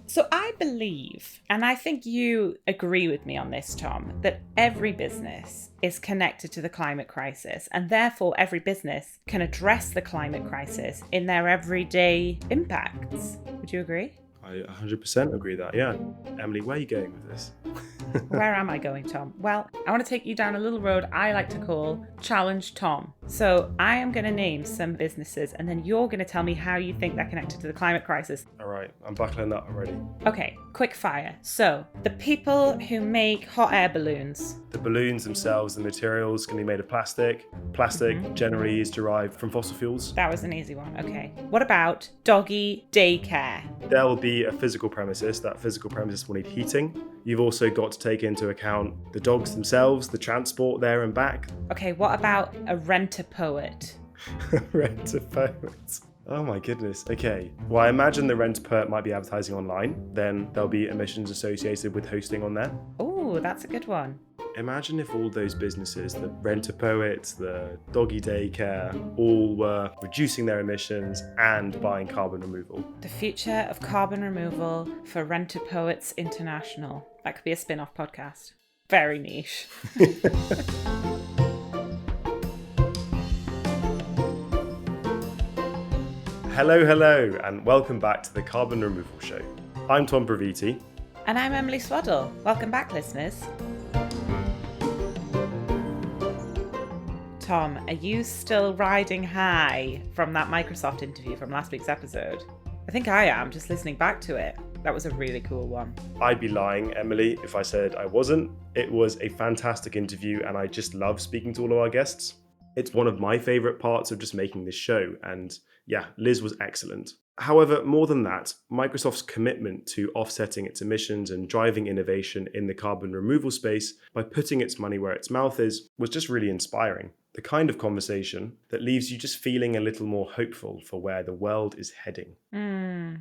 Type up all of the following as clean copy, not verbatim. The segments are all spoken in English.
So I believe, and I think you agree with me on this, Tom, that every business is connected to the climate crisis, and therefore every business can address the climate crisis in their everyday impacts. Would you agree? I 100% agree that, yeah. Emily, where are you going with this? Where am I going, Tom? Well, I want to take you down a little road I like to call Challenge Tom. So I am going to name some businesses and then you're going to tell me how you think they're connected to the climate crisis. All right, I'm buckling up already. Okay, quick fire. So, the people who make hot air balloons. The balloons themselves, the materials can be made of plastic. Plastic generally is derived from fossil fuels. That was an easy one, okay. What about doggy daycare? There will be a physical premises. That physical premises will need heating. You've also got to take into account the dogs themselves, the transport there and back. Okay, what about a rent-a-poet? Rent-a-poet. Oh my goodness. Okay. Well, I imagine the rent-a-poet might be advertising online. Then there'll be emissions associated with hosting on there. Oh, that's a good one. Imagine if all those businesses, the rent-a-poet, the doggy daycare, all were reducing their emissions and buying carbon removal. The future of carbon removal for Rent-a-Poets International. That could be a spin-off podcast. Very niche. Hello, and welcome back to the Carbon Removal Show. I'm Tom Praviti. And I'm Emily Swaddle. Welcome back, listeners. Tom, are you still riding high from that Microsoft interview from last week's episode? I think I am, just listening back to it. That was a really cool one. I'd be lying, Emily, if I said I wasn't. It was a fantastic interview and I just love speaking to all of our guests. It's one of my favourite parts of just making this show, and yeah, Liz was excellent. However, more than that, Microsoft's commitment to offsetting its emissions and driving innovation in the carbon removal space by putting its money where its mouth is was just really inspiring. The kind of conversation that leaves you just feeling a little more hopeful for where the world is heading.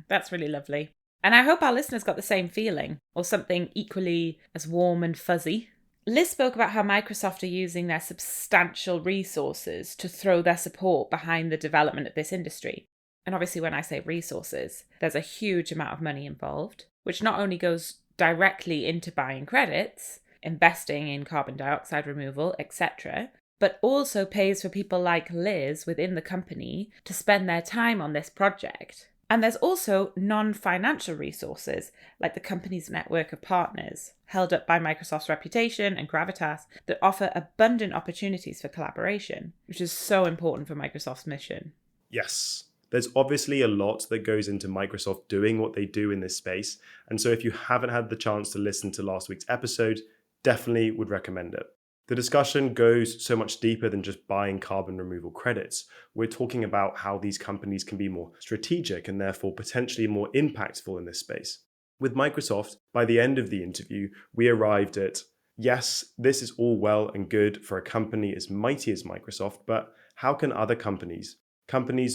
That's really lovely. And I hope our listeners got the same feeling, or something equally as warm and fuzzy. Liz spoke about how Microsoft are using their substantial resources to throw their support behind the development of this industry. And obviously when I say resources, there's a huge amount of money involved, which not only goes directly into buying credits, investing in carbon dioxide removal, etc., but also pays for people like Liz within the company to spend their time on this project. And there's also non-financial resources, like the company's network of partners, held up by Microsoft's reputation and gravitas, that offer abundant opportunities for collaboration, which is so important for Microsoft's mission. Yes. There's obviously a lot that goes into Microsoft doing what they do in this space. And so if you haven't had the chance to listen to last week's episode, definitely would recommend it. The discussion goes so much deeper than just buying carbon removal credits. We're talking about how these companies can be more strategic and therefore potentially more impactful in this space. With Microsoft, by the end of the interview, we arrived at, yes, this is all well and good for a company as mighty as Microsoft, but how can other companies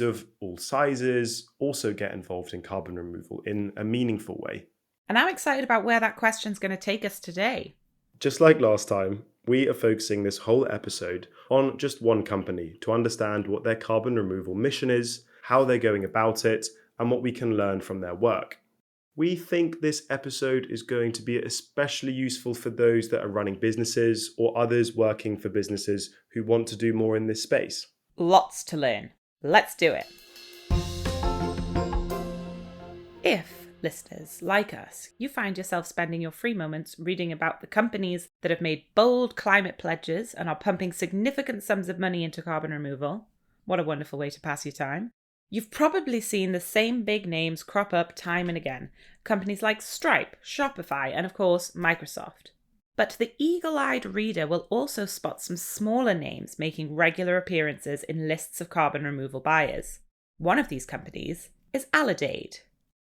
of all sizes, also get involved in carbon removal in a meaningful way? And I'm excited about where that question's going to take us today. Just like last time, we are focusing this whole episode on just one company to understand what their carbon removal mission is, how they're going about it, and what we can learn from their work. We think this episode is going to be especially useful for those that are running businesses or others working for businesses who want to do more in this space. Lots to learn. Let's do it. If, listeners, like us, you find yourself spending your free moments reading about the companies that have made bold climate pledges and are pumping significant sums of money into carbon removal, what a wonderful way to pass your time. You've probably seen the same big names crop up time and again. Companies like Stripe, Shopify, and of course, Microsoft. But the eagle-eyed reader will also spot some smaller names making regular appearances in lists of carbon removal buyers. One of these companies is Aledade.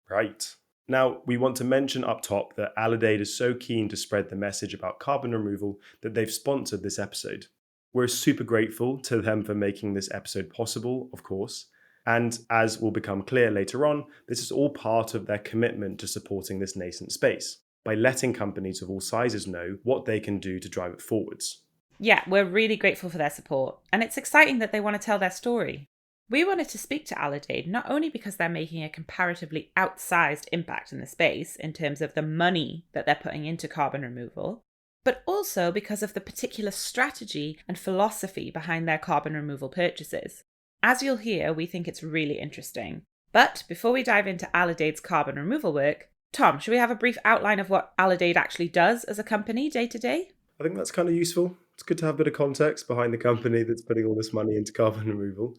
Right. Now, we want to mention up top that Aledade is so keen to spread the message about carbon removal that they've sponsored this episode. We're super grateful to them for making this episode possible, of course. And as will become clear later on, this is all part of their commitment to supporting this nascent space, by letting companies of all sizes know what they can do to drive it forwards. Yeah, we're really grateful for their support, and it's exciting that they want to tell their story. We wanted to speak to Aledade not only because they're making a comparatively outsized impact in the space in terms of the money that they're putting into carbon removal, but also because of the particular strategy and philosophy behind their carbon removal purchases. As you'll hear, we think it's really interesting. But before we dive into Aledade's carbon removal work, Tom, should we have a brief outline of what Aledade actually does as a company day to day? I think that's kind of useful. It's good to have a bit of context behind the company that's putting all this money into carbon removal.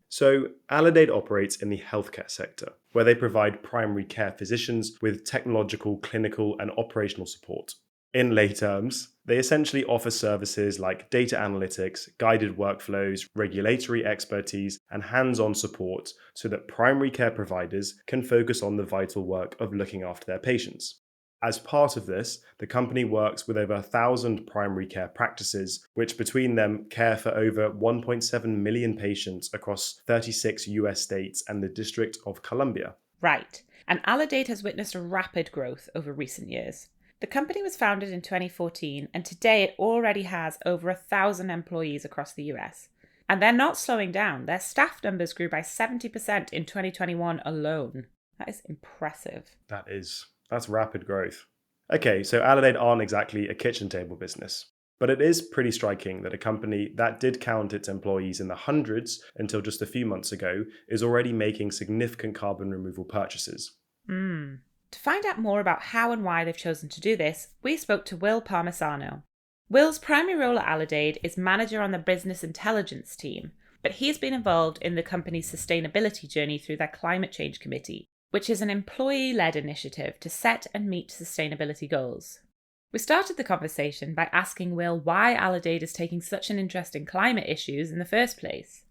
So, Aledade operates in the healthcare sector, where they provide primary care physicians with technological, clinical, and operational support. In lay terms, they essentially offer services like data analytics, guided workflows, regulatory expertise, and hands-on support so that primary care providers can focus on the vital work of looking after their patients. As part of this, the company works with over 1,000 primary care practices, which between them care for over 1.7 million patients across 36 US states and the District of Columbia. Right, and Aledade has witnessed a rapid growth over recent years. The company was founded in 2014, and today it already has over 1,000 employees across the US. And they're not slowing down. Their staff numbers grew by 70% in 2021 alone. That is impressive. That's rapid growth. Okay, so Aledade aren't exactly a kitchen table business, but it is pretty striking that a company that did count its employees in the hundreds until just a few months ago is already making significant carbon removal purchases. To find out more about how and why they've chosen to do this, we spoke to Will Palmisano. Will's primary role at Aledade is manager on the business intelligence team, but he's been involved in the company's sustainability journey through their climate change committee, which is an employee-led initiative to set and meet sustainability goals. We started the conversation by asking Will why Aledade is taking such an interest in climate issues in the first place.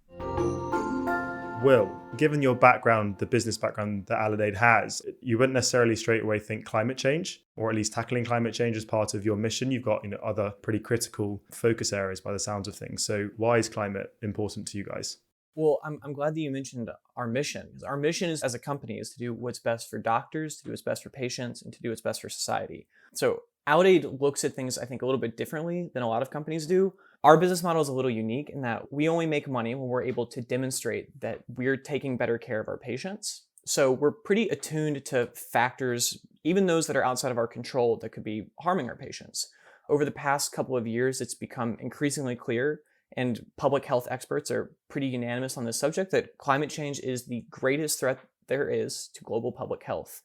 Will, given your background, the business background that Aledade has, you wouldn't necessarily straight away think climate change, or at least tackling climate change as part of your mission. You've got other pretty critical focus areas by the sounds of things. So why is climate important to you guys? Well, I'm glad that you mentioned our mission. Because our mission is, as a company, is to do what's best for doctors, to do what's best for patients, and to do what's best for society. So Aledade looks at things, I think, a little bit differently than a lot of companies do. Our business model is a little unique in that we only make money when we're able to demonstrate that we're taking better care of our patients. So we're pretty attuned to factors, even those that are outside of our control, that could be harming our patients. Over the past couple of years, it's become increasingly clear, and public health experts are pretty unanimous on this subject, that climate change is the greatest threat there is to global public health.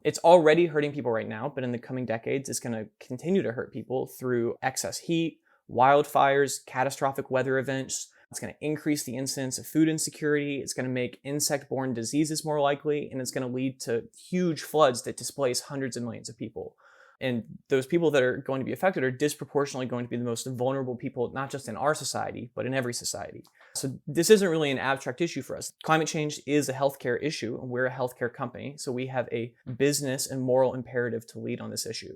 It's already hurting people right now, but in the coming decades, it's going to continue to hurt people through excess heat, wildfires, catastrophic weather events. It's going to increase the incidence of food insecurity. It's going to make insect-borne diseases more likely, and it's going to lead to huge floods that displace hundreds of millions of people. And those people that are going to be affected are disproportionately going to be the most vulnerable people, not just in our society, but in every society. So this isn't really an abstract issue for us. Climate change is a healthcare issue, and we're a healthcare company. So we have a business and moral imperative to lead on this issue.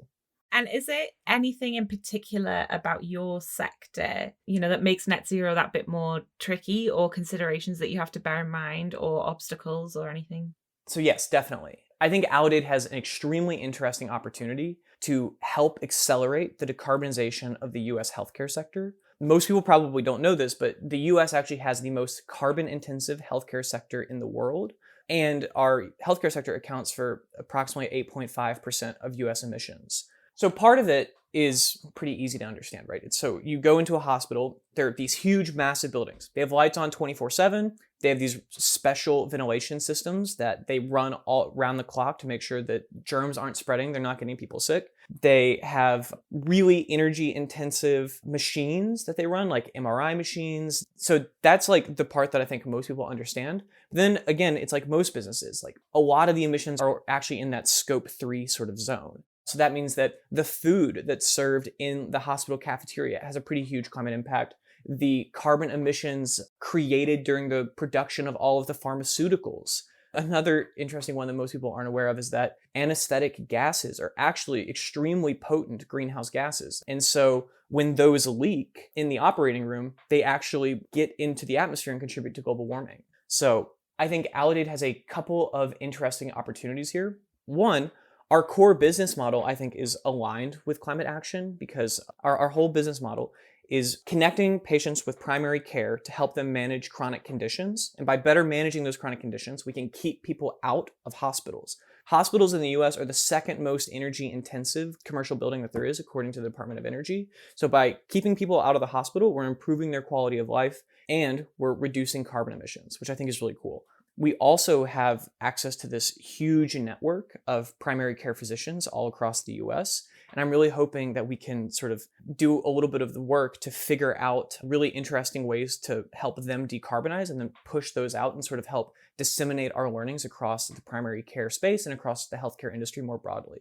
And is there anything in particular about your sector, that makes net zero that bit more tricky, or considerations that you have to bear in mind, or obstacles or anything? So yes, definitely. I think Aledade has an extremely interesting opportunity to help accelerate the decarbonization of the US healthcare sector. Most people probably don't know this, but the US actually has the most carbon-intensive healthcare sector in the world, and our healthcare sector accounts for approximately 8.5% of US emissions. So part of it is pretty easy to understand, right? So you go into a hospital, there are these huge, massive buildings. They have lights on 24/7. They have these special ventilation systems that they run all around the clock to make sure that germs aren't spreading. They're not getting people sick. They have really energy intensive machines that they run, like MRI machines. So that's like the part that I think most people understand. Then again, it's like most businesses, like a lot of the emissions are actually in that scope 3 sort of zone. So that means that the food that's served in the hospital cafeteria has a pretty huge climate impact. The carbon emissions created during the production of all of the pharmaceuticals. Another interesting one that most people aren't aware of is that anesthetic gases are actually extremely potent greenhouse gases. And so when those leak in the operating room, they actually get into the atmosphere and contribute to global warming. So I think Aledade has a couple of interesting opportunities here. One, our core business model, I think, is aligned with climate action because our whole business model is connecting patients with primary care to help them manage chronic conditions. And by better managing those chronic conditions, we can keep people out of hospitals. Hospitals in the US are the second most energy intensive commercial building that there is, according to the Department of Energy. So by keeping people out of the hospital, we're improving their quality of life and we're reducing carbon emissions, which I think is really cool. We also have access to this huge network of primary care physicians all across the US. And I'm really hoping that we can sort of do a little bit of the work to figure out really interesting ways to help them decarbonize and then push those out and sort of help disseminate our learnings across the primary care space and across the healthcare industry more broadly.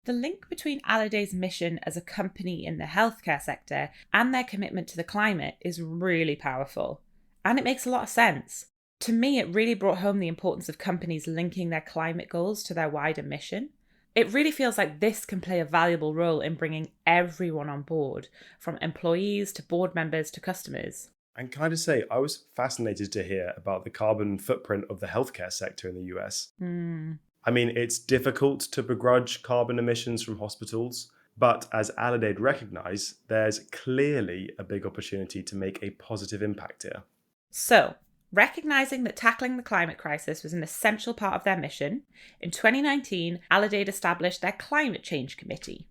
The link between Aledade's mission as a company in the healthcare sector and their commitment to the climate is really powerful. And it makes a lot of sense. To me, it really brought home the importance of companies linking their climate goals to their wider mission. It really feels like this can play a valuable role in bringing everyone on board, from employees to board members to customers. And can I just say, I was fascinated to hear about the carbon footprint of the healthcare sector in the US. I mean, it's difficult to begrudge carbon emissions from hospitals, but as Aledade recognise, there's clearly a big opportunity to make a positive impact here. So, recognising that tackling the climate crisis was an essential part of their mission, in 2019, Aledade established their Climate Change Committee.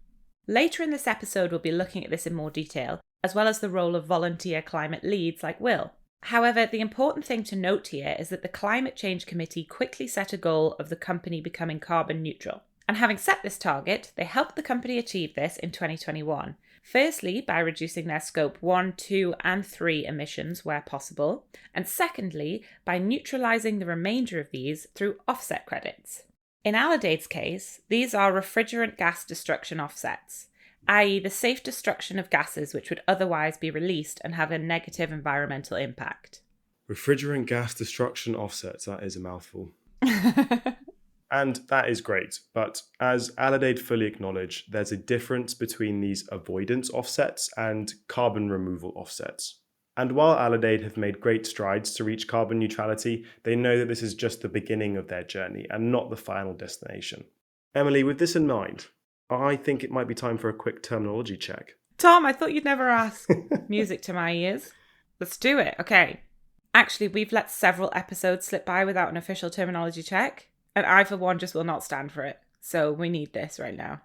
Later in this episode, we'll be looking at this in more detail, as well as the role of volunteer climate leads like Will. However, the important thing to note here is that the Climate Change Committee quickly set a goal of the company becoming carbon neutral. And having set this target, they helped the company achieve this in 2021. Firstly, by reducing their scope 1, 2, and 3 emissions where possible, and secondly, by neutralising the remainder of these through offset credits. In Aledade's case, these are refrigerant gas destruction offsets, i.e. the safe destruction of gases which would otherwise be released and have a negative environmental impact. Refrigerant gas destruction offsets, that is a mouthful. And that is great, but as Aledade fully acknowledged, there's a difference between these avoidance offsets and carbon removal offsets. And while Aledade have made great strides to reach carbon neutrality, they know that this is just the beginning of their journey and not the final destination. Emily, with this in mind, I think it might be time for a quick terminology check. Tom, I thought you'd never ask. Music to my ears. Let's do it. Okay. Actually, we've let several episodes slip by without an official terminology check. And I, for one, just will not stand for it. So we need this right now.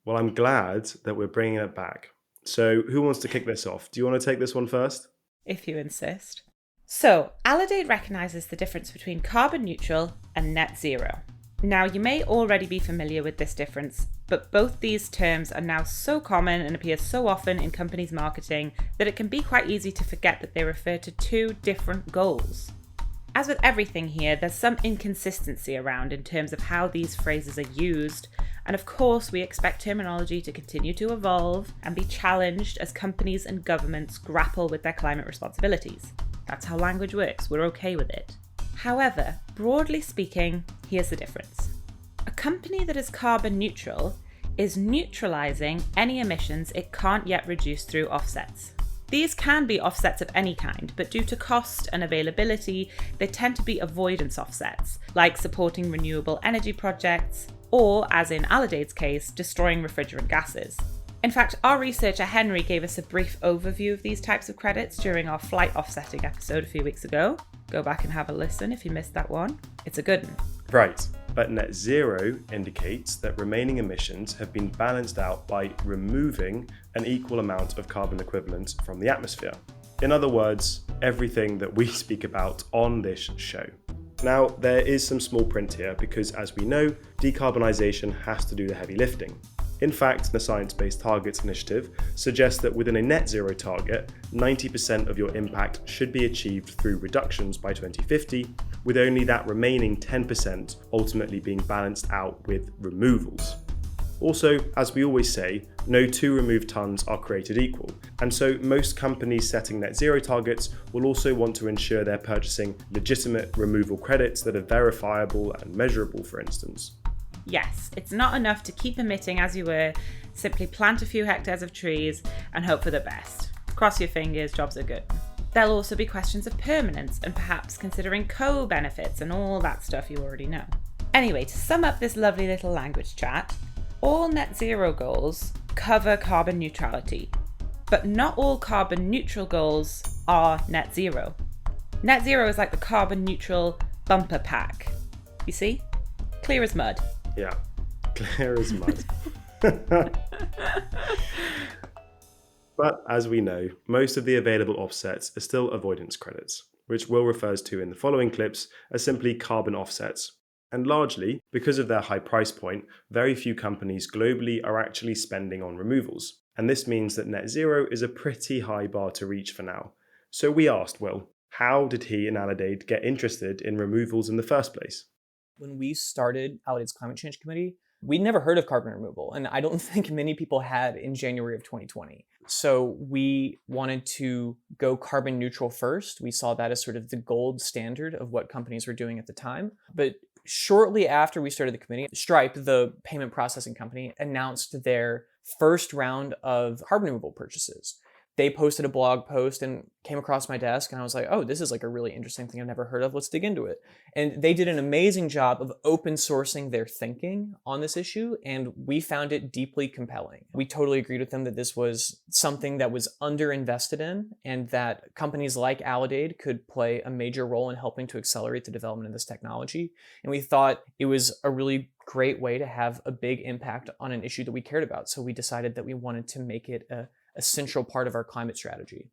Well, I'm glad that we're bringing it back. So who wants to kick this off? Do you want to take this one first? If you insist. So, Aledade recognises the difference between carbon neutral and net zero. Now, you may already be familiar with this difference, but both these terms are now so common and appear so often in companies' marketing that it can be quite easy to forget that they refer to two different goals. As with everything here, there's some inconsistency around in terms of how these phrases are used, and of course we expect terminology to continue to evolve and be challenged as companies and governments grapple with their climate responsibilities. That's how language works, we're okay with it. However, broadly speaking, here's the difference. A company that is carbon neutral is neutralising any emissions it can't yet reduce through offsets. These can be offsets of any kind, but due to cost and availability, they tend to be avoidance offsets, like supporting renewable energy projects, or, as in Aledade's case, destroying refrigerant gases. In fact, our researcher Henry gave us a brief overview of these types of credits during our flight offsetting episode a few weeks ago. Go back and have a listen if you missed that one. It's a good one. Right, but net zero indicates that remaining emissions have been balanced out by removing an equal amount of carbon equivalent from the atmosphere. In other words, everything that we speak about on this show. Now, there is some small print here because, as we know, decarbonisation has to do the heavy lifting. In fact, the Science Based Targets initiative suggests that within a net zero target, 90% of your impact should be achieved through reductions by 2050, with only that remaining 10% ultimately being balanced out with removals. Also, as we always say, no two removed tonnes are created equal, and so most companies setting net zero targets will also want to ensure they're purchasing legitimate removal credits that are verifiable and measurable, for instance. Yes, it's not enough to keep emitting as you were, simply plant a few hectares of trees and hope for the best. Cross your fingers, jobs are good. There'll also be questions of permanence and perhaps considering co-benefits and all that stuff you already know. Anyway, to sum up this lovely little language chat, all net zero goals cover carbon neutrality. But not all carbon neutral goals are net zero. Net zero is like the carbon neutral bumper pack. You see? Clear as mud. Yeah, clear as mud. But as we know, most of the available offsets are still avoidance credits, which Will refers to in the following clips as simply carbon offsets. And largely, because of their high price point, very few companies globally are actually spending on removals. And this means that net zero is a pretty high bar to reach for now. So we asked Will, how did he and Aledade get interested in removals in the first place? When we started Aledade's Climate Change Committee, we'd never heard of carbon removal, and I don't think many people had in January of 2020. So we wanted to go carbon neutral first. We saw that as sort of the gold standard of what companies were doing at the time. But shortly after we started the committee, Stripe, the payment processing company, announced their first round of carbon removal purchases. They posted a blog post and came across my desk, and I was like, oh, this is like a really interesting thing I've never heard of. Let's dig into it. And they did an amazing job of open sourcing their thinking on this issue, and we found it deeply compelling. We totally agreed with them that this was something that was underinvested in, and that companies like Aledade could play a major role in helping to accelerate the development of this technology. And we thought it was a really great way to have a big impact on an issue that we cared about. So we decided that we wanted to make it a central part of our climate strategy.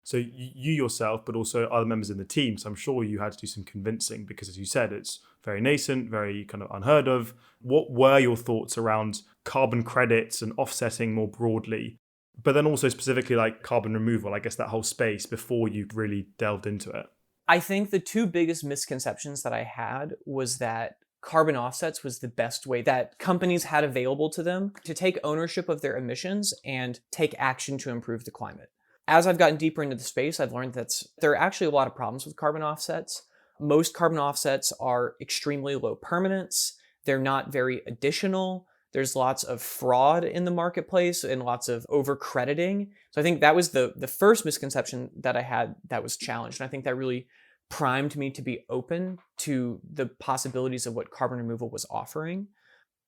So you yourself, but also other members in the team, so I'm sure you had to do some convincing because, as you said, it's very nascent, very kind of unheard of. What were your thoughts around carbon credits and offsetting more broadly, but then also specifically like carbon removal, I guess that whole space before you really delved into it? I think the two biggest misconceptions that I had was that carbon offsets was the best way that companies had available to them to take ownership of their emissions and take action to improve the climate. As I've gotten deeper into the space, I've learned that there are actually a lot of problems with carbon offsets. Most carbon offsets are extremely low permanence. They're not very additional. There's lots of fraud in the marketplace and lots of over-crediting. So I think that was the first misconception that I had that was challenged. And I think that really primed me to be open to the possibilities of what carbon removal was offering.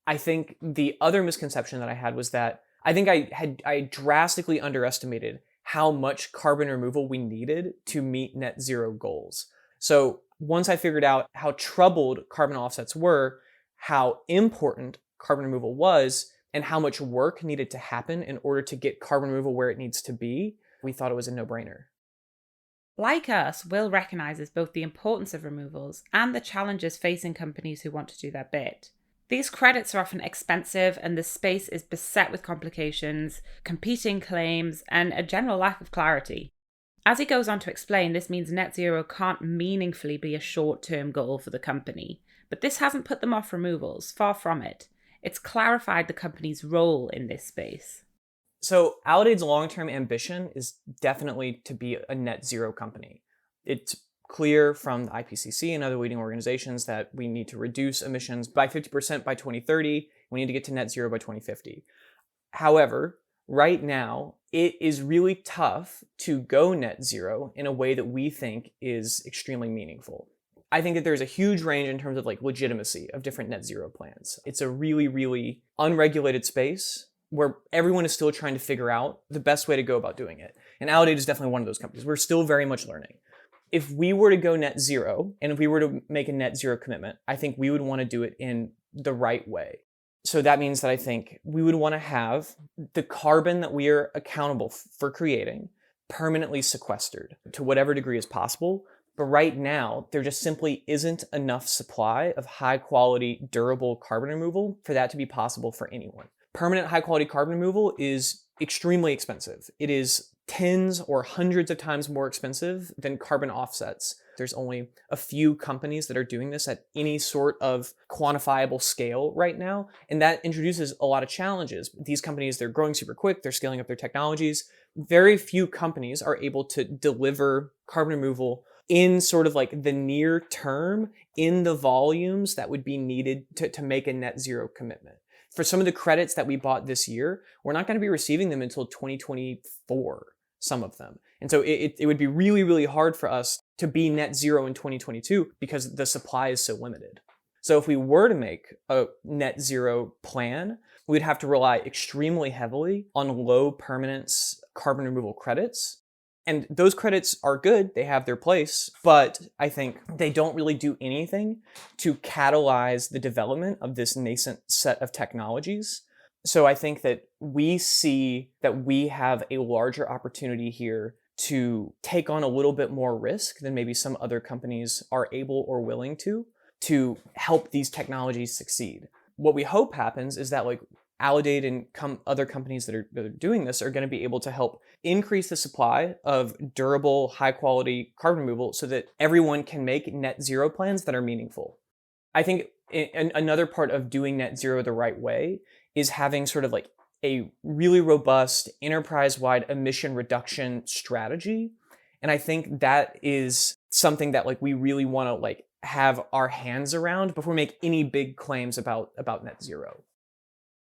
I think the other misconception that I had was that I think I drastically underestimated how much carbon removal we needed to meet net zero goals. So once I figured out how troubled carbon offsets were, how important carbon removal was, and how much work needed to happen in order to get carbon removal where it needs to be, we thought it was a no-brainer. Like us, Will recognises both the importance of removals and the challenges facing companies who want to do their bit. These credits are often expensive, and the space is beset with complications, competing claims, and a general lack of clarity. As he goes on to explain, this means net zero can't meaningfully be a short-term goal for the company. But this hasn't put them off removals, far from it. It's clarified the company's role in this space. So Aledade's long-term ambition is definitely to be a net zero company. It's clear from the IPCC and other leading organizations that we need to reduce emissions by 50% by 2030. We need to get to net zero by 2050. However, right now, it is really tough to go net zero in a way that we think is extremely meaningful. I think that there's a huge range in terms of like legitimacy of different net zero plans. It's a really, really unregulated space where everyone is still trying to figure out the best way to go about doing it. And Aledade is definitely one of those companies. We're still very much learning. If we were to go net zero, and if we were to make a net zero commitment, I think we would want to do it in the right way. So that means that I think we would want to have the carbon that we are accountable for creating permanently sequestered to whatever degree is possible. But right now, there just simply isn't enough supply of high quality, durable carbon removal for that to be possible for anyone. Permanent high quality carbon removal is extremely expensive. It is tens or hundreds of times more expensive than carbon offsets. There's only a few companies that are doing this at any sort of quantifiable scale right now, and that introduces a lot of challenges. These companies, they're growing super quick, they're scaling up their technologies. Very few companies are able to deliver carbon removal in sort of like the near term, in the volumes that would be needed to make a net zero commitment. For some of the credits that we bought this year, we're not going to be receiving them until 2024, some of them. And so it would be really, really hard for us to be net zero in 2022 because the supply is so limited. So if we were to make a net zero plan, we'd have to rely extremely heavily on low permanence carbon removal credits. And those credits are good, they have their place, but I think they don't really do anything to catalyze the development of this nascent set of technologies. So I think that we see that we have a larger opportunity here to take on a little bit more risk than maybe some other companies are able or willing to help these technologies succeed. What we hope happens is that like Aledade and other companies that are doing this are going to be able to help increase the supply of durable, high quality carbon removal so that everyone can make net zero plans that are meaningful. I think another part of doing net zero the right way is having sort of like a really robust enterprise-wide emission reduction strategy. And I think that is something that like we really want to like have our hands around before we make any big claims about net zero.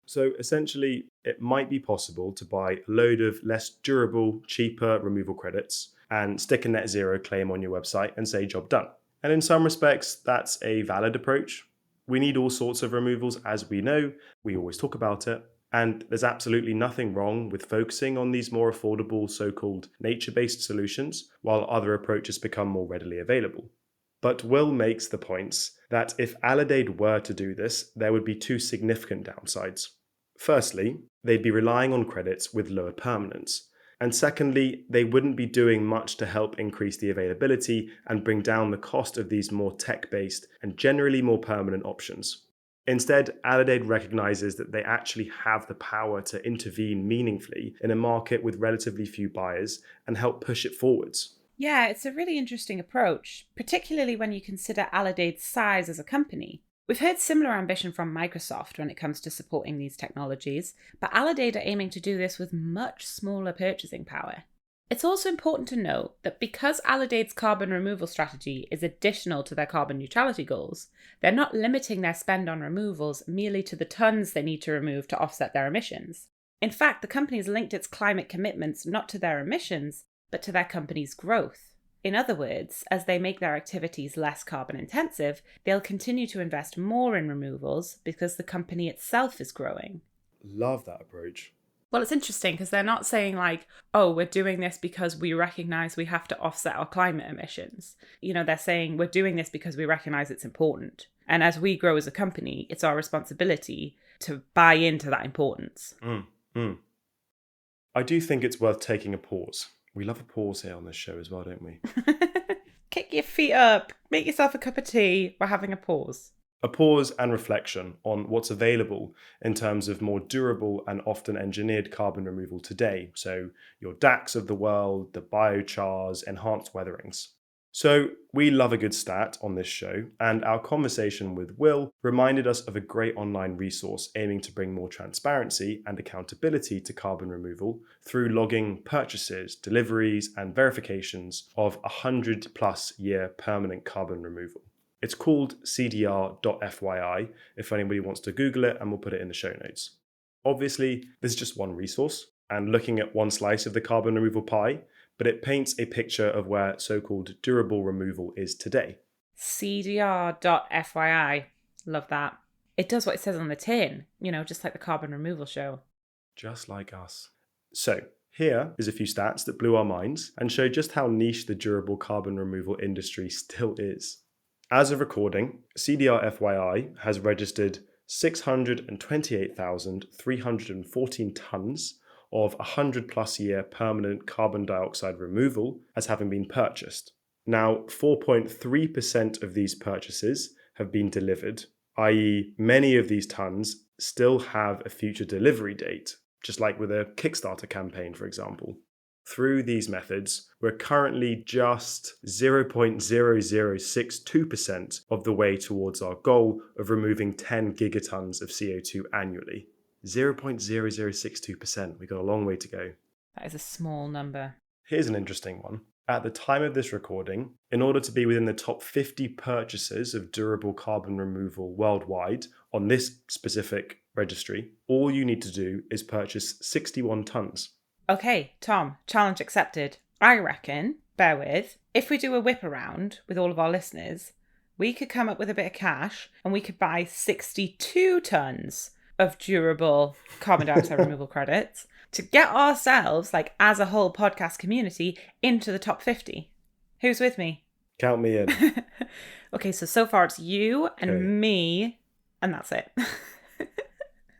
So essentially, it might be possible to buy a load of less durable, cheaper removal credits and stick a net zero claim on your website and say job done. And in some respects, that's a valid approach. We need all sorts of removals, as we know. We always talk about it. And there's absolutely nothing wrong with focusing on these more affordable, so-called nature-based solutions, while other approaches become more readily available. But Will makes the points that if Aledade were to do this, there would be two significant downsides. Firstly, they'd be relying on credits with lower permanence. And secondly, they wouldn't be doing much to help increase the availability and bring down the cost of these more tech-based and generally more permanent options. Instead, Aledade recognizes that they actually have the power to intervene meaningfully in a market with relatively few buyers and help push it forwards. Yeah, it's a really interesting approach, particularly when you consider Aledade's size as a company. We've heard similar ambition from Microsoft when it comes to supporting these technologies, but Aledade are aiming to do this with much smaller purchasing power. It's also important to note that because Aledade's carbon removal strategy is additional to their carbon neutrality goals, they're not limiting their spend on removals merely to the tons they need to remove to offset their emissions. In fact, the company has linked its climate commitments not to their emissions, but to their company's growth. In other words, as they make their activities less carbon intensive, they'll continue to invest more in removals because the company itself is growing. Love that approach. Well, it's interesting because they're not saying like, oh, we're doing this because we recognize we have to offset our climate emissions. They're saying we're doing this because we recognize it's important. And as we grow as a company, it's our responsibility to buy into that importance. I do think it's worth taking a pause. We love a pause here on this show as well, don't we? Kick your feet up, make yourself a cup of tea. We're having a pause. A pause and reflection on what's available in terms of more durable and often engineered carbon removal today. So your DACs of the world, the biochars, enhanced weatherings. So we love a good stat on this show, and our conversation with Will reminded us of a great online resource aiming to bring more transparency and accountability to carbon removal through logging purchases, deliveries, and verifications of 100+ year permanent carbon removal. It's called cdr.fyi if anybody wants to Google it, and we'll put it in the show notes. Obviously, this is just one resource and looking at one slice of the carbon removal pie, but it paints a picture of where so-called durable removal is today. cdr.fyi. Love that. It does what it says on the tin, just like the carbon removal show. Just like us. So, here is a few stats that blew our minds and show just how niche the durable carbon removal industry still is. As of recording, CDR-FYI has registered 628,314 tonnes of 100+ year permanent carbon dioxide removal as having been purchased. Now, 4.3% of these purchases have been delivered, i.e. many of these tonnes still have a future delivery date, just like with a Kickstarter campaign, for example. Through these methods, we're currently just 0.0062% of the way towards our goal of removing 10 gigatons of CO2 annually. 0.0062%. We've got a long way to go. That is a small number. Here's an interesting one. At the time of this recording, in order to be within the top 50 purchases of durable carbon removal worldwide on this specific registry, all you need to do is purchase 61 tonnes. Okay, Tom, challenge accepted. I reckon, bear with, if we do a whip around with all of our listeners, we could come up with a bit of cash and we could buy 62 tonnes of durable carbon dioxide removal credits to get ourselves, like as a whole podcast community, into the top 50. Who's with me? Count me in. Okay, so far it's you and Okay. me, and that's it.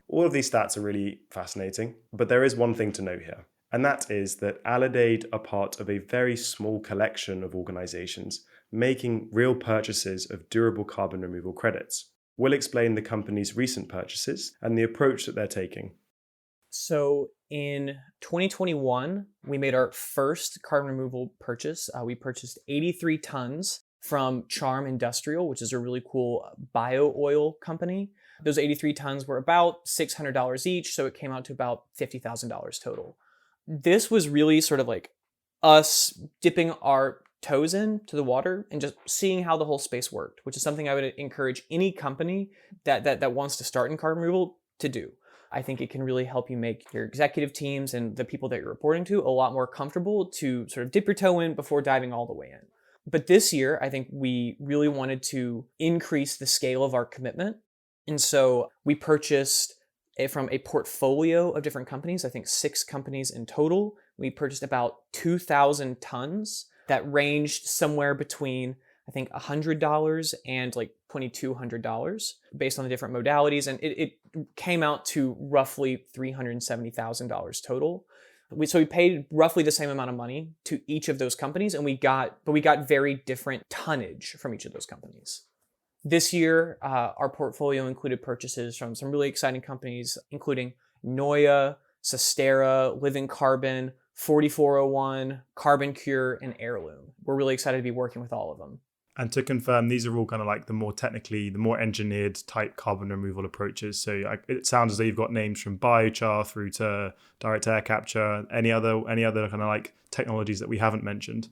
All of these stats are really fascinating, but there is one thing to note here, and that is that Aledade are part of a very small collection of organizations making real purchases of durable carbon removal credits. We'll explain the company's recent purchases and the approach that they're taking. So in 2021, we made our first carbon removal purchase. We purchased 83 tons from Charm Industrial, which is a really cool bio oil company. Those 83 tons were about $600 each, so it came out to about $50,000 total. This was really sort of like us dipping our toes into the water and just seeing how the whole space worked, which is something I would encourage any company that wants to start in carbon removal to do. I think it can really help you make your executive teams and the people that you're reporting to a lot more comfortable to sort of dip your toe in before diving all the way in. But this year, I think we really wanted to increase the scale of our commitment. And so we purchased from a portfolio of different companies, I think 6 companies in total. We purchased about 2,000 tons that ranged somewhere between, I think, $100 and like $2,200 based on the different modalities. And it came out to roughly $370,000 total. So we paid roughly the same amount of money to each of those companies, and we got very different tonnage from each of those companies. This year, our portfolio included purchases from some really exciting companies, including Noya, Sustera, Living Carbon, 4401, Carbon Cure, and Heirloom. We're really excited to be working with all of them. And to confirm, these are all kind of like the more engineered type carbon removal approaches. So it sounds as though you've got names from biochar through to direct air capture, any other kind of like technologies that we haven't mentioned.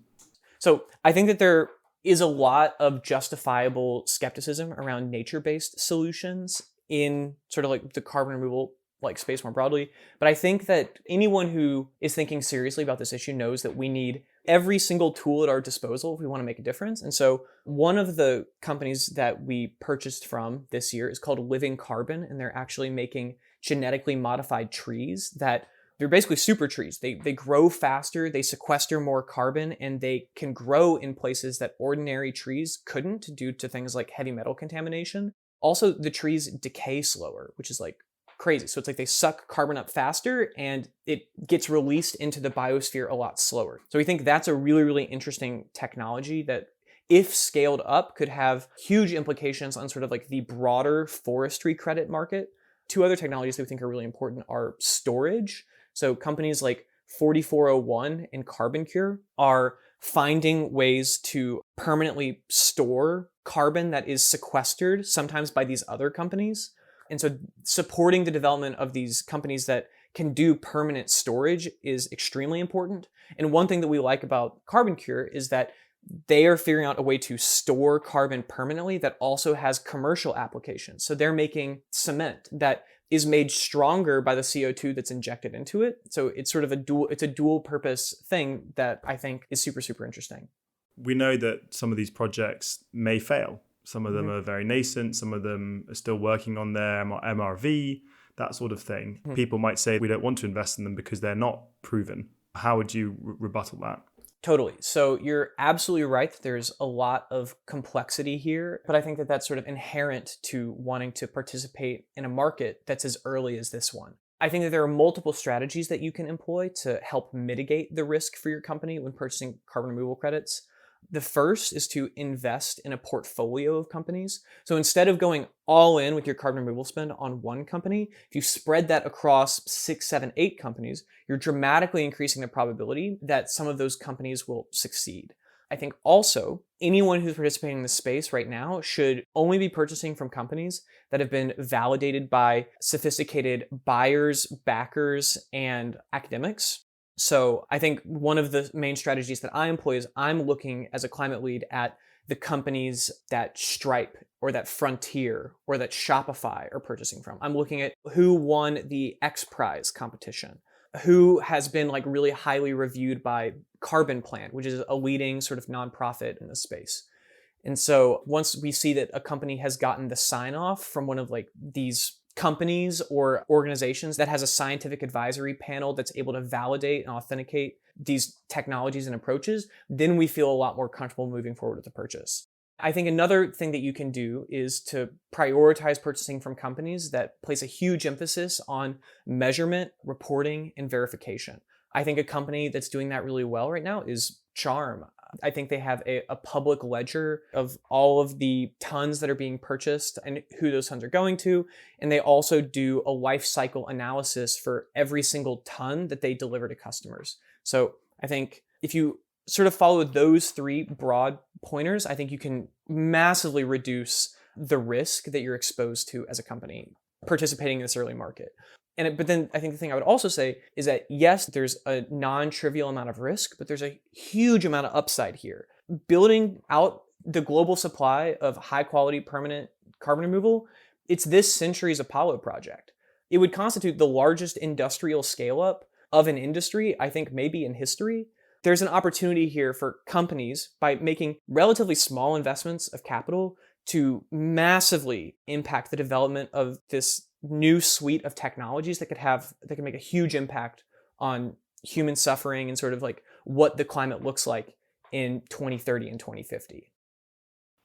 So I think that there is a lot of justifiable skepticism around nature-based solutions in sort of like the carbon removal like space more broadly. But I think that anyone who is thinking seriously about this issue knows that we need every single tool at our disposal if we want to make a difference. And so one of the companies that we purchased from this year is called Living Carbon, and they're actually making genetically modified trees that they're basically super trees. They grow faster, they sequester more carbon, and they can grow in places that ordinary trees couldn't due to things like heavy metal contamination. Also, the trees decay slower, which is like crazy. So it's like they suck carbon up faster and it gets released into the biosphere a lot slower. So we think that's a really, really interesting technology that, if scaled up, could have huge implications on sort of like the broader forestry credit market. 2 other technologies that we think are really important are storage. So companies like 4401 and Carbon Cure are finding ways to permanently store carbon that is sequestered, sometimes by these other companies. And so supporting the development of these companies that can do permanent storage is extremely important. And one thing that we like about Carbon Cure is that they are figuring out a way to store carbon permanently that also has commercial applications. So they're making cement that is made stronger by the CO2 that's injected into it. So it's sort of a dual purpose thing that I think is super, super interesting. We know that some of these projects may fail. Some of them are very nascent. Some of them are still working on their MRV, that sort of thing. People might say we don't want to invest in them because they're not proven. How would you rebuttal that? Totally. So you're absolutely right that there's a lot of complexity here, but I think that that's sort of inherent to wanting to participate in a market that's as early as this one. I think that there are multiple strategies that you can employ to help mitigate the risk for your company when purchasing carbon removal credits. The first is to invest in a portfolio of companies. So instead of going all in with your carbon removal spend on one company, if you spread that across 6, 7, 8 companies, you're dramatically increasing the probability that some of those companies will succeed. I think also anyone who's participating in this space right now should only be purchasing from companies that have been validated by sophisticated buyers, backers, and academics. So I think one of the main strategies that I employ is I'm looking as a climate lead at the companies that Stripe or that Frontier or that Shopify are purchasing from. I'm looking at who won the X Prize competition, who has been like really highly reviewed by Carbon Plan, which is a leading sort of nonprofit in this space. And so once we see that a company has gotten the sign off from one of like these companies or organizations that has a scientific advisory panel that's able to validate and authenticate these technologies and approaches, then we feel a lot more comfortable moving forward with the purchase. I think another thing that you can do is to prioritize purchasing from companies that place a huge emphasis on measurement, reporting, and verification. I think a company that's doing that really well right now is Charm. I think they have a public ledger of all of the tons that are being purchased and who those tons are going to. And they also do a life cycle analysis for every single ton that they deliver to customers. So I think if you sort of follow those three broad pointers, I think you can massively reduce the risk that you're exposed to as a company participating in this early market. But then I think the thing I would also say is that yes, there's a non-trivial amount of risk, but there's a huge amount of upside here. Building out the global supply of high quality permanent carbon removal, it's this century's Apollo project. It would constitute the largest industrial scale up of an industry, I think maybe in history. There's an opportunity here for companies, by making relatively small investments of capital, to massively impact the development of this new suite of technologies that can make a huge impact on human suffering and sort of like what the climate looks like in 2030 and 2050.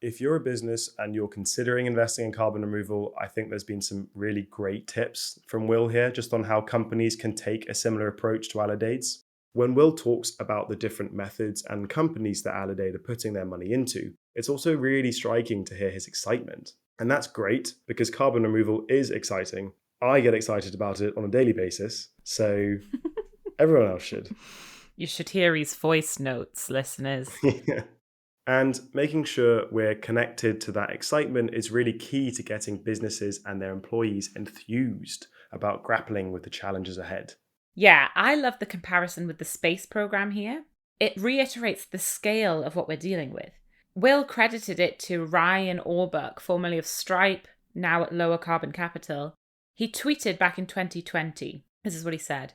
If you're a business and you're considering investing in carbon removal, I think there's been some really great tips from Will here just on how companies can take a similar approach to Aledades. When Will talks about the different methods and companies that Aledade are putting their money into, it's also really striking to hear his excitement. And that's great because carbon removal is exciting. I get excited about it on a daily basis, so everyone else should. You should hear his voice notes, listeners. Yeah. And making sure we're connected to that excitement is really key to getting businesses and their employees enthused about grappling with the challenges ahead. Yeah, I love the comparison with the space program here. It reiterates the scale of what we're dealing with. Will credited it to Ryan Auerbach, formerly of Stripe, now at Lower Carbon Capital. He tweeted back in 2020. This is what he said.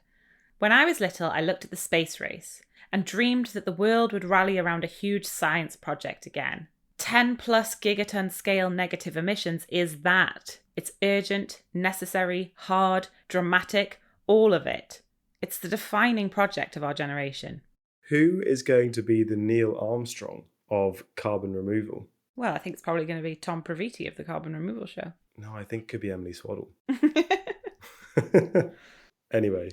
When I was little, I looked at the space race and dreamed that the world would rally around a huge science project again. 10 plus gigaton scale negative emissions is that. It's urgent, necessary, hard, dramatic, all of it. It's the defining project of our generation. Who is going to be the Neil Armstrong of carbon removal? Well, I think it's probably going to be Tom Praviti of the Carbon Removal Show. No, I think it could be Emily Swaddle. Anyway,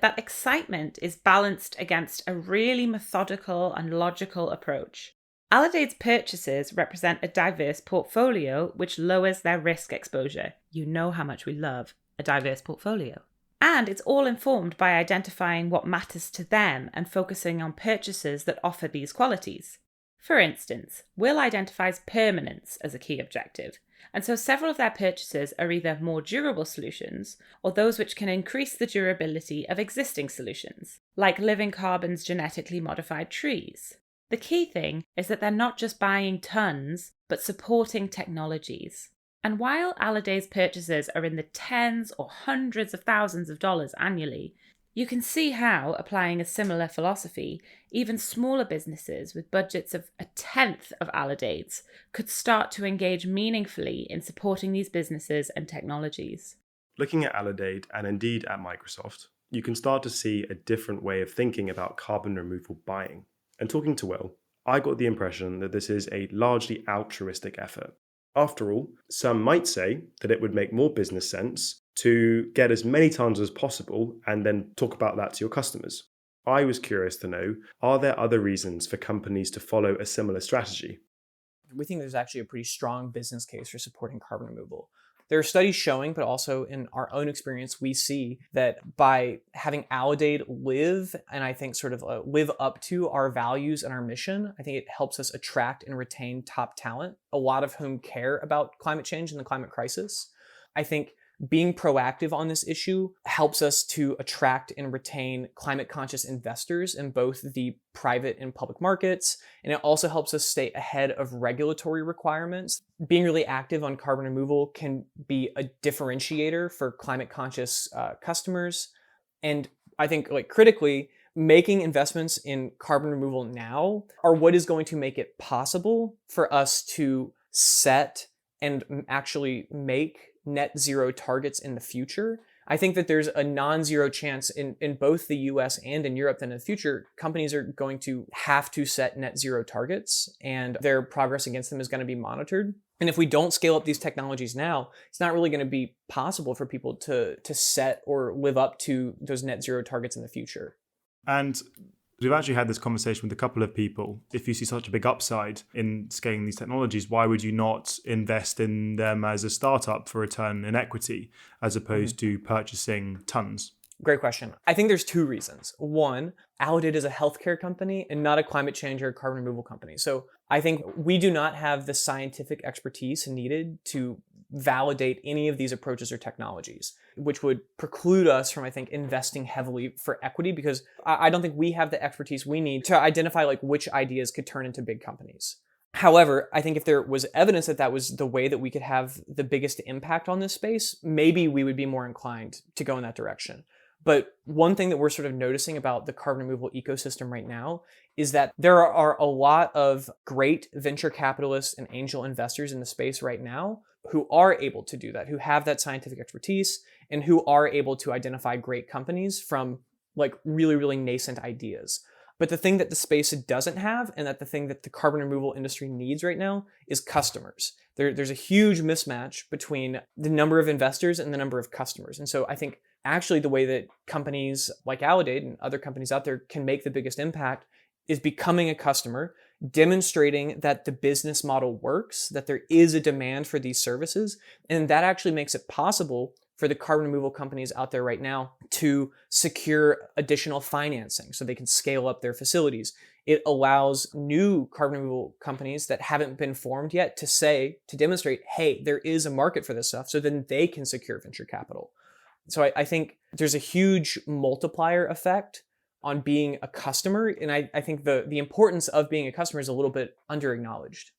that excitement is balanced against a really methodical and logical approach. Aledade's purchases represent a diverse portfolio which lowers their risk exposure. You know how much we love a diverse portfolio. And it's all informed by identifying what matters to them and focusing on purchases that offer these qualities. For instance, Will identifies permanence as a key objective, and so several of their purchases are either more durable solutions or those which can increase the durability of existing solutions, like Living Carbon's genetically modified trees. The key thing is that they're not just buying tons, but supporting technologies. And while Aledade's purchases are in the tens or hundreds of thousands of dollars annually, you can see how, applying a similar philosophy, even smaller businesses with budgets of a tenth of Aledade's could start to engage meaningfully in supporting these businesses and technologies. Looking at Aledade and indeed at Microsoft, you can start to see a different way of thinking about carbon removal buying. And talking to Will, I got the impression that this is a largely altruistic effort. After all, some might say that it would make more business sense to get as many tons as possible and then talk about that to your customers. I was curious to know, are there other reasons for companies to follow a similar strategy? We think there's actually a pretty strong business case for supporting carbon removal. There are studies showing, but also in our own experience, we see that by having Aledade live and I think sort of live up to our values and our mission, I think it helps us attract and retain top talent, a lot of whom care about climate change and the climate crisis. I think being proactive on this issue helps us to attract and retain climate conscious investors in both the private and public markets. And it also helps us stay ahead of regulatory requirements. Being really active on carbon removal can be a differentiator for climate conscious customers. And I think critically, making investments in carbon removal now are what is going to make it possible for us to set and actually make net zero targets in the future. I think that there's a non-zero chance in both the US and in Europe that in the future, companies are going to have to set net zero targets and their progress against them is going to be monitored. And if we don't scale up these technologies now, it's not really going to be possible for people to set or live up to those net zero targets in the future. And we've actually had this conversation with a couple of people. If you see such a big upside in scaling these technologies, why would you not invest in them as a startup for return in equity as opposed to purchasing tons? Great question. I think there's two reasons. One, Aledade is a healthcare company and not a climate change or carbon removal company. So I think we do not have the scientific expertise needed to validate any of these approaches or technologies, which would preclude us from, I think, investing heavily for equity, because I don't think we have the expertise we need to identify like which ideas could turn into big companies. However, I think if there was evidence that that was the way that we could have the biggest impact on this space, maybe we would be more inclined to go in that direction. But one thing that we're sort of noticing about the carbon removal ecosystem right now is that there are a lot of great venture capitalists and angel investors in the space right now who are able to do that, who have that scientific expertise and who are able to identify great companies from like really, really nascent ideas. But the thing that the space doesn't have, and that the thing that the carbon removal industry needs right now, is customers. There's a huge mismatch between the number of investors and the number of customers. And so I think actually the way that companies like Aledade and other companies out there can make the biggest impact is becoming a customer, demonstrating that the business model works, that there is a demand for these services, and that actually makes it possible for the carbon removal companies out there right now to secure additional financing so they can scale up their facilities. It allows new carbon removal companies that haven't been formed yet to demonstrate, hey, there is a market for this stuff, so then they can secure venture capital. So I think there's a huge multiplier effect on being a customer, and I think the importance of being a customer is a little bit under-acknowledged.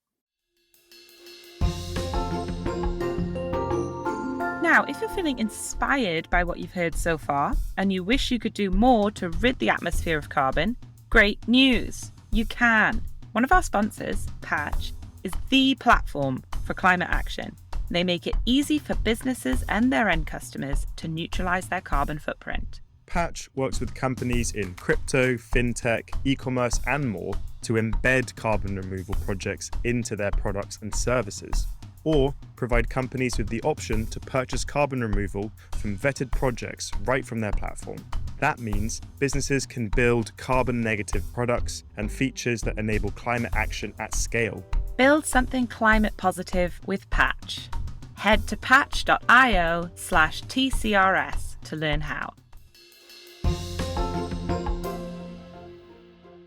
Now, if you're feeling inspired by what you've heard so far, and you wish you could do more to rid the atmosphere of carbon, great news! You can! One of our sponsors, Patch, is the platform for climate action. They make it easy for businesses and their end customers to neutralize their carbon footprint. Patch works with companies in crypto, fintech, e-commerce, and more to embed carbon removal projects into their products and services, or provide companies with the option to purchase carbon removal from vetted projects right from their platform. That means businesses can build carbon negative products and features that enable climate action at scale. Build something climate positive with Patch. Head to patch.io/TCRS to learn how.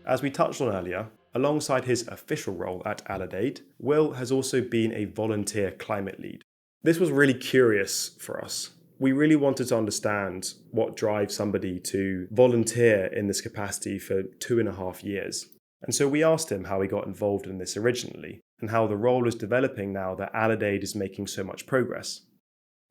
As we touched on earlier, alongside his official role at Aledade, Will has also been a volunteer climate lead. This was really curious for us. We really wanted to understand what drives somebody to volunteer in this capacity for 2.5 years. And so we asked him how he got involved in this originally, and how the role is developing now that Aledade is making so much progress.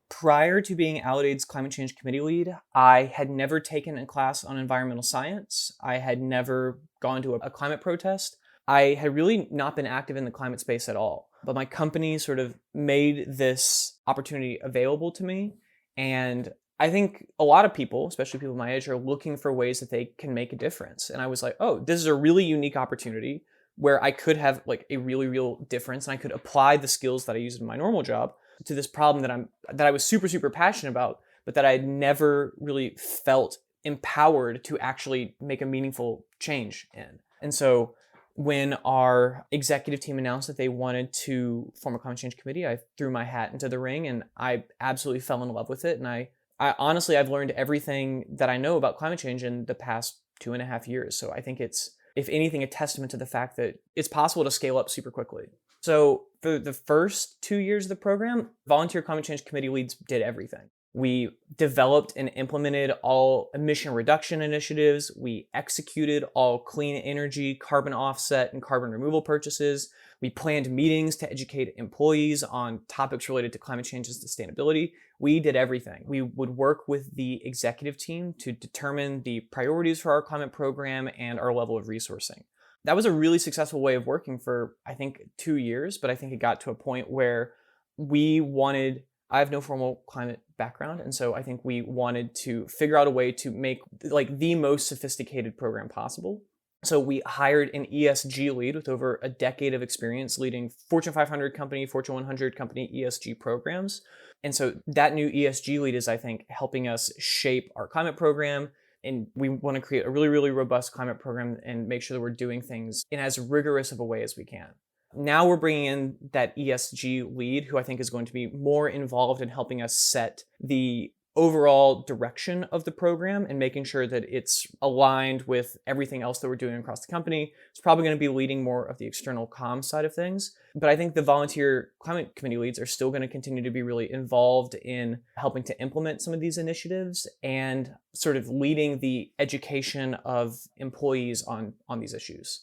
Prior to being Aledade's climate change committee lead, I had never taken a class on environmental science. I had never gone to a climate protest. I had really not been active in the climate space at all. But my company sort of made this opportunity available to me. And I think a lot of people, especially people my age, are looking for ways that they can make a difference. And I was like, oh, this is a really unique opportunity where I could have like a really real difference, and I could apply the skills that I use in my normal job to this problem that I was super, super passionate about, but that I had never really felt empowered to actually make a meaningful change in. And so when our executive team announced that they wanted to form a climate change committee, I threw my hat into the ring and I absolutely fell in love with it. And I honestly, I've learned everything that I know about climate change in the past 2.5 years. So I think it's, if anything, a testament to the fact that it's possible to scale up super quickly. So for the first 2 years of the program, volunteer climate change committee leads did everything. We developed and implemented all emission reduction initiatives. We executed all clean energy, carbon offset, and carbon removal purchases. We planned meetings to educate employees on topics related to climate change and sustainability. We did everything. We would work with the executive team to determine the priorities for our climate program and our level of resourcing. That was a really successful way of working for, I think, 2 years, but I think it got to a point where we wanted I have no formal climate background, and so I think we wanted to figure out a way to make like the most sophisticated program possible. So we hired an ESG lead with over a decade of experience leading Fortune 500 company, Fortune 100 company ESG programs. And so that new ESG lead is, I think, helping us shape our climate program. And we want to create a really, really robust climate program and make sure that we're doing things in as rigorous of a way as we can. Now we're bringing in that ESG lead who I think is going to be more involved in helping us set the overall direction of the program and making sure that it's aligned with everything else that we're doing across the company. It's probably going to be leading more of the external comms side of things. But I think the volunteer climate committee leads are still going to continue to be really involved in helping to implement some of these initiatives and sort of leading the education of employees on these issues.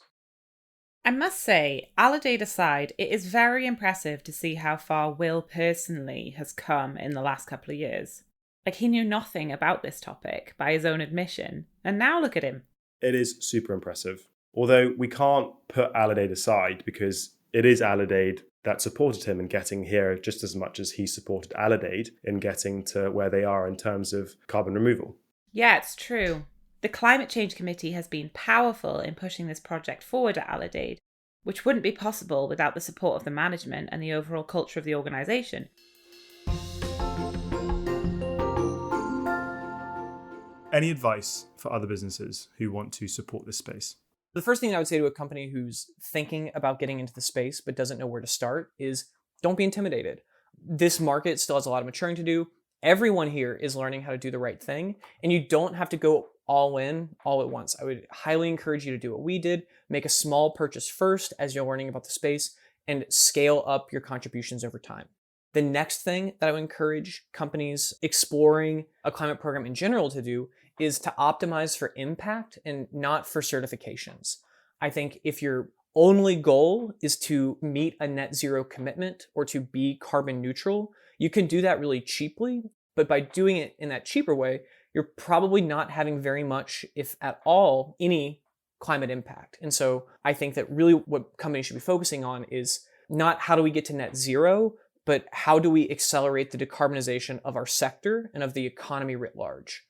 I must say, Aledade aside, it is very impressive to see how far Will personally has come in the last couple of years. Like, he knew nothing about this topic, by his own admission, and now look at him. It is super impressive. Although we can't put Aledade aside because it is Aledade that supported him in getting here just as much as he supported Aledade in getting to where they are in terms of carbon removal. Yeah, it's true. The Climate Change Committee has been powerful in pushing this project forward at Aledade, which wouldn't be possible without the support of the management and the overall culture of the organisation. Any advice for other businesses who want to support this space? The first thing I would say to a company who's thinking about getting into the space but doesn't know where to start is don't be intimidated. This market still has a lot of maturing to do. Everyone here is learning how to do the right thing, and you don't have to go all in all at once. I would highly encourage you to do what we did, make a small purchase first as you're learning about the space, and scale up your contributions over time. The next thing that I would encourage companies exploring a climate program in general to do is to optimize for impact and not for certifications. I think if your only goal is to meet a net zero commitment or to be carbon neutral, you can do that really cheaply. But by doing it in that cheaper way, you're probably not having very much, if at all, any climate impact. And so I think that really what companies should be focusing on is not how do we get to net zero, but how do we accelerate the decarbonization of our sector and of the economy writ large.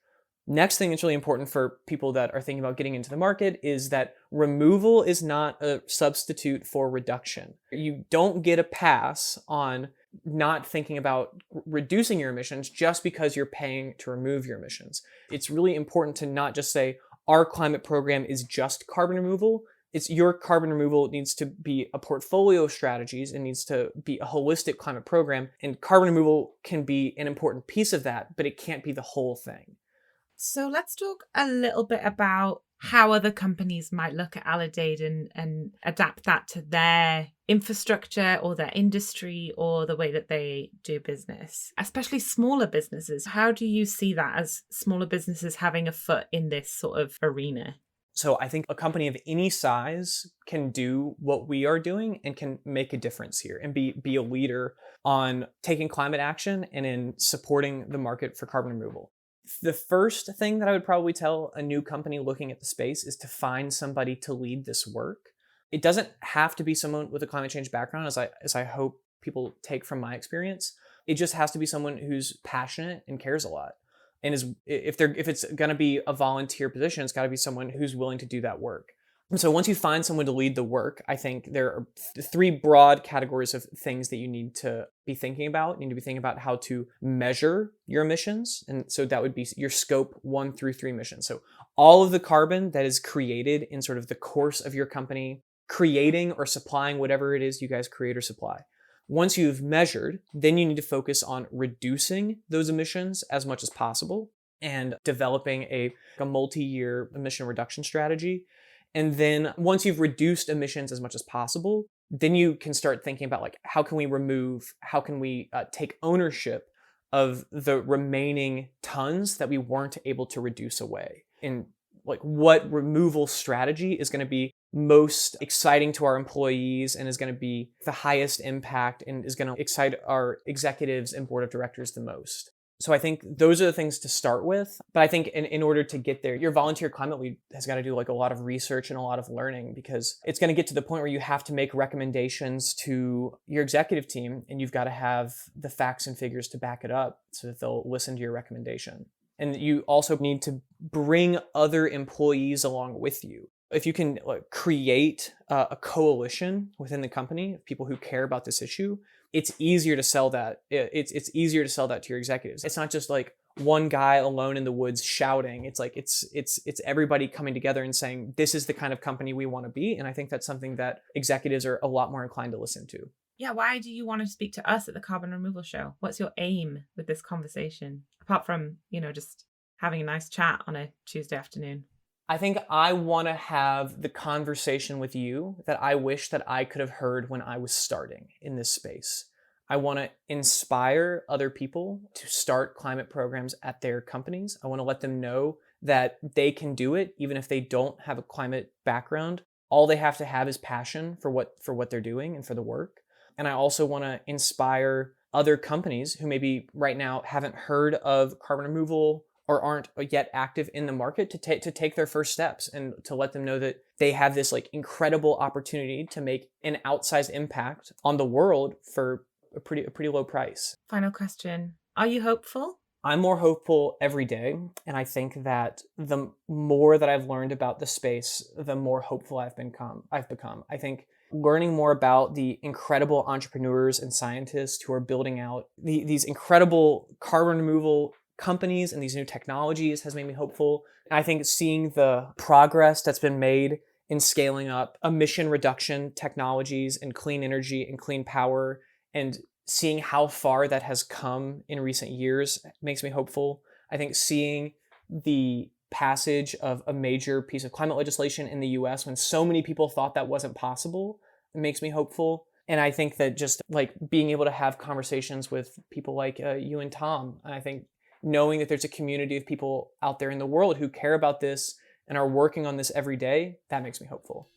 Next thing that's really important for people that are thinking about getting into the market is that removal is not a substitute for reduction. You don't get a pass on not thinking about reducing your emissions just because you're paying to remove your emissions. It's really important to not just say our climate program is just carbon removal. It's your carbon removal needs to be a portfolio of strategies. It needs to be a holistic climate program, and carbon removal can be an important piece of that, but it can't be the whole thing. So let's talk a little bit about how other companies might look at Aledade and adapt that to their infrastructure or their industry or the way that they do business, especially smaller businesses. How do you see that as smaller businesses having a foot in this sort of arena? So I think a company of any size can do what we are doing and can make a difference here and be a leader on taking climate action and in supporting the market for carbon removal. The first thing that I would probably tell a new company looking at the space is to find somebody to lead this work. It doesn't have to be someone with a climate change background, as I hope people take from my experience. It just has to be someone who's passionate and cares a lot. And if it's going to be a volunteer position, it's got to be someone who's willing to do that work. And so once you find someone to lead the work, I think there are three broad categories of things that you need to be thinking about. You need to be thinking about how to measure your emissions. And so that would be your scope 1 through 3 emissions. So all of the carbon that is created in sort of the course of your company, creating or supplying whatever it is you guys create or supply. Once you've measured, then you need to focus on reducing those emissions as much as possible and developing a multi-year emission reduction strategy. And then once you've reduced emissions as much as possible, then you can start thinking about how can we take ownership of the remaining tons that we weren't able to reduce away. And what removal strategy is going to be most exciting to our employees and is going to be the highest impact and is going to excite our executives and board of directors the most. So I think those are the things to start with. But I think in order to get there, your volunteer climate lead has got to do like a lot of research and a lot of learning, because it's going to get to the point where you have to make recommendations to your executive team, and you've got to have the facts and figures to back it up so that they'll listen to your recommendation. And you also need to bring other employees along with you. If you can create a coalition within the company of people who care about this issue, it's easier to sell that. It's easier to sell that to your executives. It's not just like one guy alone in the woods shouting. It's like it's everybody coming together and saying, this is the kind of company we want to be. And I think that's something that executives are a lot more inclined to listen to. Yeah, why do you want to speak to us at the Carbon Removal Show? What's your aim with this conversation? Apart from, just having a nice chat on a Tuesday afternoon. I think I want to have the conversation with you that I wish that I could have heard when I was starting in this space. I want to inspire other people to start climate programs at their companies. I want to let them know that they can do it even if they don't have a climate background. All they have to have is passion for what they're doing and for the work. And I also want to inspire other companies who maybe right now haven't heard of carbon removal or aren't yet active in the market to take their first steps, and to let them know that they have this like incredible opportunity to make an outsized impact on the world for a pretty low price. Final question. Are you hopeful? I'm more hopeful every day. And I think that the more that I've learned about the space, the more hopeful I've become. I think learning more about the incredible entrepreneurs and scientists who are building out these incredible carbon removal companies and these new technologies has made me hopeful. And I think seeing the progress that's been made in scaling up emission reduction technologies and clean energy and clean power, and seeing how far that has come in recent years makes me hopeful. I think seeing the passage of a major piece of climate legislation in the US when so many people thought that wasn't possible, it makes me hopeful. And I think that just like being able to have conversations with people like you and Tom, and I think knowing that there's a community of people out there in the world who care about this and are working on this every day, that makes me hopeful.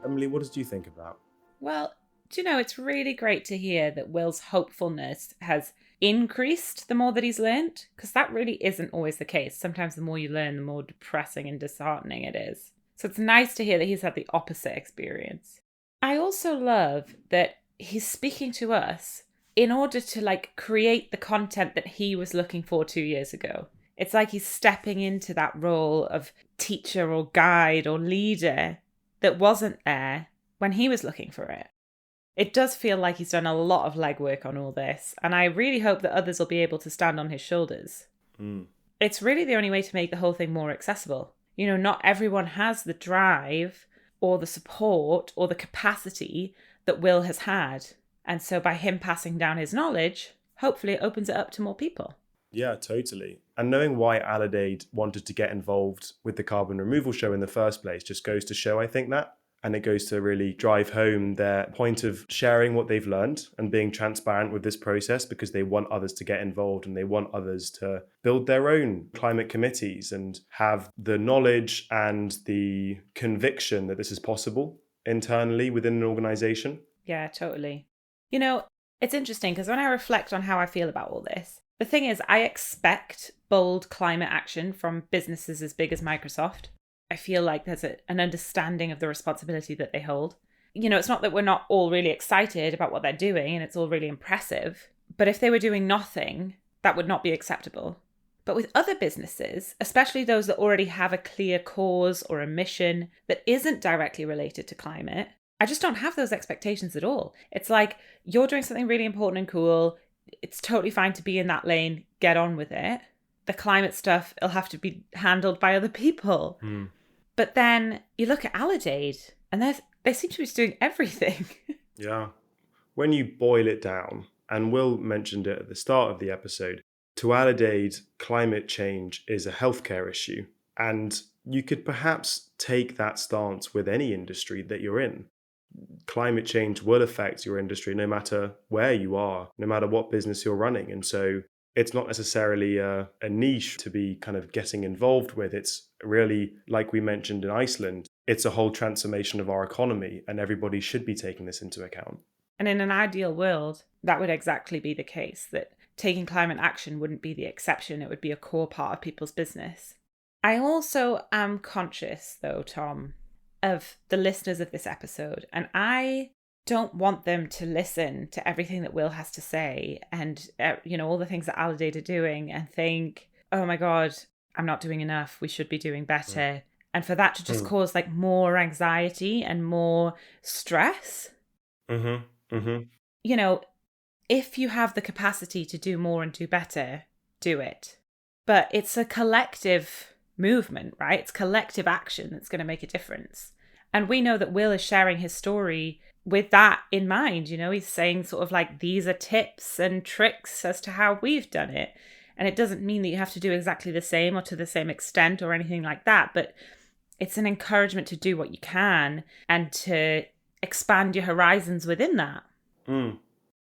Emily, what did you think of that? Well, it's really great to hear that Will's hopefulness has increased the more that he's learned, because that really isn't always the case. Sometimes the more you learn, the more depressing and disheartening it is. So it's nice to hear that he's had the opposite experience. I also love that he's speaking to us in order to create the content that he was looking for 2 years ago. It's like he's stepping into that role of teacher or guide or leader that wasn't there when he was looking for it. It does feel like he's done a lot of legwork on all this, and I really hope that others will be able to stand on his shoulders. It's really the only way to make the whole thing more accessible. Not everyone has the drive or the support or the capacity that Will has had. And so by him passing down his knowledge, hopefully it opens it up to more people. Yeah, totally. And knowing why Aledade wanted to get involved with the Carbon Removal Show in the first place just goes to show, I think, that. And it goes to really drive home their point of sharing what they've learned and being transparent with this process, because they want others to get involved and they want others to build their own climate committees and have the knowledge and the conviction that this is possible internally within an organization. Yeah, totally. It's interesting because when I reflect on how I feel about all this, the thing is, I expect bold climate action from businesses as big as Microsoft. I feel like there's an understanding of the responsibility that they hold. It's not that we're not all really excited about what they're doing and it's all really impressive, but if they were doing nothing, that would not be acceptable. But with other businesses, especially those that already have a clear cause or a mission that isn't directly related to climate, I just don't have those expectations at all. It's like, you're doing something really important and cool. It's totally fine to be in that lane. Get on with it. The climate stuff, it'll have to be handled by other people. But then you look at Aledade and they seem to be doing everything. Yeah. When you boil it down, and Will mentioned it at the start of the episode, to Aledade, climate change is a healthcare issue. And you could perhaps take that stance with any industry that you're in. Climate change will affect your industry no matter where you are, no matter what business you're running. And so it's not necessarily a niche to be kind of getting involved with. It's really, like we mentioned in Iceland, it's a whole transformation of our economy, and everybody should be taking this into account. And in an ideal world, that would exactly be the case, that taking climate action wouldn't be the exception, it would be a core part of people's business. I also am conscious, though, Tom, of the listeners of this episode, and I don't want them to listen to everything that Will has to say and, all the things that Aledade are doing and think, oh my God, I'm not doing enough, we should be doing better. And for that to just cause like more anxiety and more stress. If you have the capacity to do more and do better, do it. But it's a collective movement, right? It's collective action that's going to make a difference. And we know that Will is sharing his story with that in mind. He's saying sort of like, these are tips and tricks as to how we've done it. And it doesn't mean that you have to do exactly the same or to the same extent or anything like that. But it's an encouragement to do what you can and to expand your horizons within that.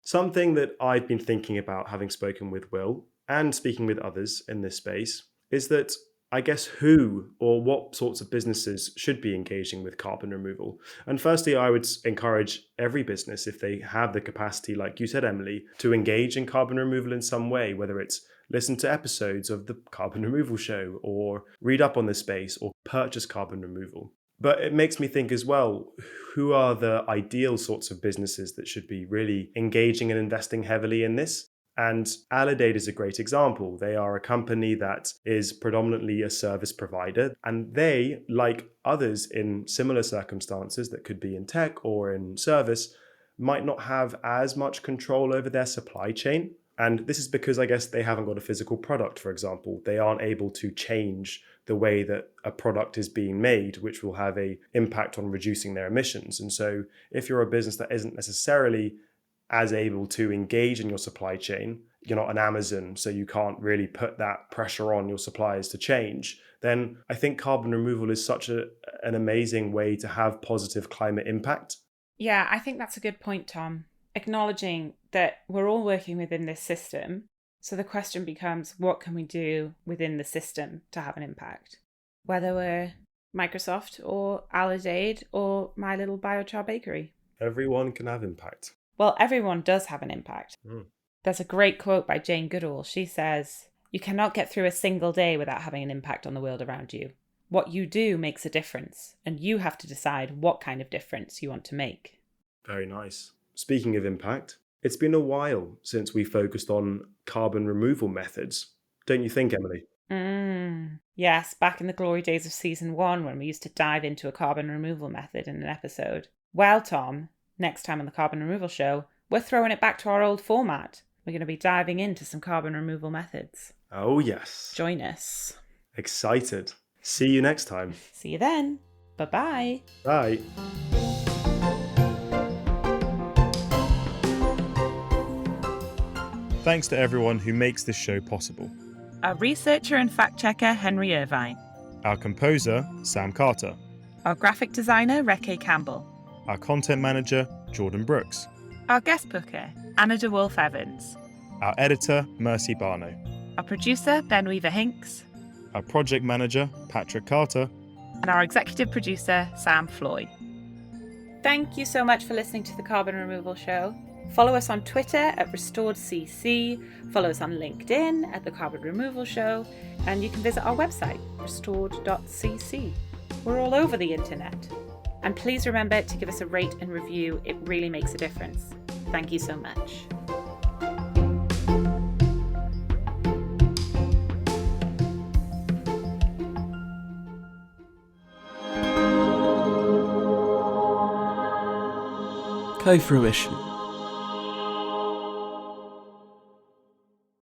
Something that I've been thinking about, having spoken with Will and speaking with others in this space, is that I guess who or what sorts of businesses should be engaging with carbon removal. And firstly, I would encourage every business, if they have the capacity, like you said, Emily, to engage in carbon removal in some way, whether it's listen to episodes of the Carbon Removal Show or read up on this space or purchase carbon removal. But it makes me think as well, who are the ideal sorts of businesses that should be really engaging and investing heavily in this? And Aledade is a great example. They are a company that is predominantly a service provider, and they, like others in similar circumstances that could be in tech or in service, might not have as much control over their supply chain. And this is because I guess they haven't got a physical product, for example. They aren't able to change the way that a product is being made, which will have an impact on reducing their emissions. And so if you're a business that isn't necessarily as able to engage in your supply chain, you're not an Amazon, so you can't really put that pressure on your suppliers to change, then I think carbon removal is such an amazing way to have positive climate impact. Yeah, I think that's a good point, Tom. Acknowledging that we're all working within this system. So the question becomes, what can we do within the system to have an impact? Whether we're Microsoft or Aledade or my little biochar bakery. Everyone can have impact. Well, everyone does have an impact. There's a great quote by Jane Goodall. She says, "You cannot get through a single day without having an impact on the world around you. What you do makes a difference, and you have to decide what kind of difference you want to make." Very nice. Speaking of impact, it's been a while since we focused on carbon removal methods. Don't you think, Emily? Yes, back in the glory days of season 1 when we used to dive into a carbon removal method in an episode. Well, Tom, next time on the Carbon Removal Show, we're throwing it back to our old format. We're going to be diving into some carbon removal methods. Oh, yes. Join us. Excited. See you next time. See you then. Bye-bye. Bye. Thanks to everyone who makes this show possible. Our researcher and fact-checker, Henry Irvine. Our composer, Sam Carter. Our graphic designer, Reke Campbell. Our content manager, Jordan Brooks. Our guest booker, Anna DeWolf Evans. Our editor, Mercy Barno. Our producer, Ben Weaver Hinks. Our project manager, Patrick Carter. And our executive producer, Sam Floy. Thank you so much for listening to the Carbon Removal Show. Follow us on Twitter at RestoredCC, follow us on LinkedIn at The Carbon Removal Show, and you can visit our website, restored.cc. We're all over the internet. And please remember to give us a rate and review. It really makes a difference. Thank you so much. Co-fruition.